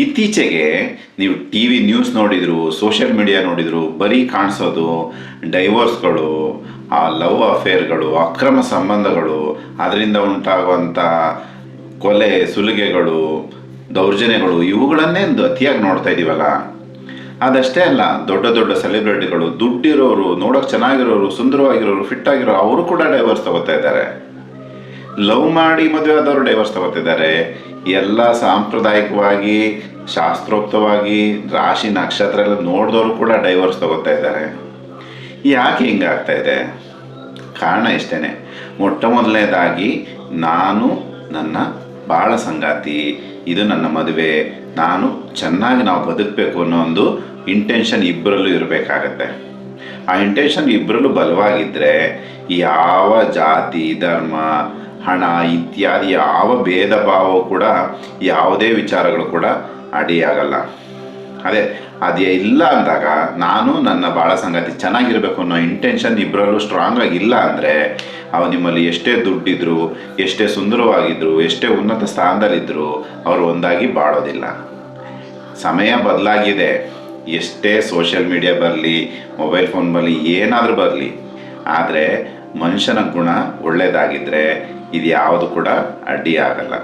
ಇತ್ತೀಚೆಗೆ ನೀವು T V news ನೋಡಿದ್ರು, ಸೋಷಿಯಲ್ ಮೀಡಿಯಾ ನೋಡಿದ್ರು, ಬರೀ ಕಾಣಿಸೋದು ಡೈವೋರ್ಸ್ಗಳು, ಆ ಲವ್ ಅಫೇರ್ಗಳು, ಅಕ್ರಮ ಸಂಬಂಧಗಳು, ಅದರಿಂದ ಉಂಟಾಗುವಂಥ ಕೊಲೆ ಸುಲಿಗೆಗಳು, ದೌರ್ಜನ್ಯಗಳು, ಇವುಗಳನ್ನೇ ಅತಿಯಾಗಿ ನೋಡ್ತಾ ಇದ್ದೀವಲ್ಲ. ಅದಷ್ಟೇ ಅಲ್ಲ, ದೊಡ್ಡ ದೊಡ್ಡ ಸೆಲೆಬ್ರಿಟಿಗಳು, ದುಡ್ಡಿರೋರು, ನೋಡೋಕೆ ಚೆನ್ನಾಗಿರೋರು, ಸುಂದರವಾಗಿರೋರು, ಫಿಟ್ ಆಗಿರೋರು, ಅವರು ಕೂಡ ಡೈವರ್ಸ್ ತಗೋತಾ ಇದ್ದಾರೆ. ಲವ್ ಮಾಡಿ ಮದುವೆ ಆದವರು ಡೈವರ್ಸ್ ತಗೋತಿದ್ದಾರೆ. ಎಲ್ಲ ಸಾಂಪ್ರದಾಯಿಕವಾಗಿ ಶಾಸ್ತ್ರೋಕ್ತವಾಗಿ ರಾಶಿ ನಕ್ಷತ್ರ ಎಲ್ಲ ನೋಡಿದವರು ಕೂಡ ಡೈವರ್ಸ್ ತಗೋತಾ ಇದ್ದಾರೆ. ಯಾಕೆ ಹಿಂಗಾಗ್ತಾ ಇದೆ? ಕಾರಣ ಇಷ್ಟೇ. ಮೊಟ್ಟ ಮೊದಲನೇದಾಗಿ ನಾನು ನನ್ನ ಬಾಳ ಸಂಗಾತಿ, ಇದು ನನ್ನ ಮದುವೆ, ಚೆನ್ನಾಗಿ ನಾವು ಬದುಕಬೇಕು ಅನ್ನೋ ಒಂದು ಇಂಟೆನ್ಷನ್ ಇಬ್ಬರಲ್ಲೂ ಇರಬೇಕಾಗತ್ತೆ. ಆ ಇಂಟೆನ್ಷನ್ ಇಬ್ಬರಲ್ಲೂ ಬಲವಾಗಿದ್ದರೆ ಯಾವ ಜಾತಿ, ಧರ್ಮ, ಹಣ ಇತ್ಯಾದಿ ಯಾವ ಭೇದ ಭಾವ ಕೂಡ, ಯಾವುದೇ ವಿಚಾರಗಳು ಕೂಡ ಅಡಿಯಾಗಲ್ಲ. ಅದೇ ಇಲ್ಲ ಅಂದಾಗ ನಾನು ನನ್ನ ಬಾಳ ಸಂಗಾತಿ ಚೆನ್ನಾಗಿರಬೇಕು ಅನ್ನೋ ಇಂಟೆನ್ಷನ್ ಇಬ್ಬರಲ್ಲೂ ಸ್ಟ್ರಾಂಗ್ ಆಗಿಲ್ಲ ಅಂದರೆ, ನಿಮ್ಮಲ್ಲಿ ಎಷ್ಟೇ ದುಡ್ಡಿದ್ರು, ಎಷ್ಟೇ ಸುಂದರವಾಗಿದ್ದರು, ಎಷ್ಟೇ ಉನ್ನತ ಸ್ಥಾನದಲ್ಲಿದ್ದರು, ಅವರು ಒಂದಾಗಿ ಬಾಳೋದಿಲ್ಲ. ಸಮಯ ಬದಲಾಗಿದೆ. ಎಷ್ಟೇ ಸೋಷಿಯಲ್ ಮೀಡಿಯಾ ಬರಲಿ, ಮೊಬೈಲ್ ಫೋನ್ ಬರಲಿ, ಏನಾದರೂ ಬರಲಿ, ಆದರೆ ಮನುಷ್ಯನ ಗುಣ ಒಳ್ಳೆಯದಾಗಿದ್ದರೆ ಇದು ಯಾವುದು ಕೂಡ ಅಡ್ಡಿ ಆಗಲ್ಲ.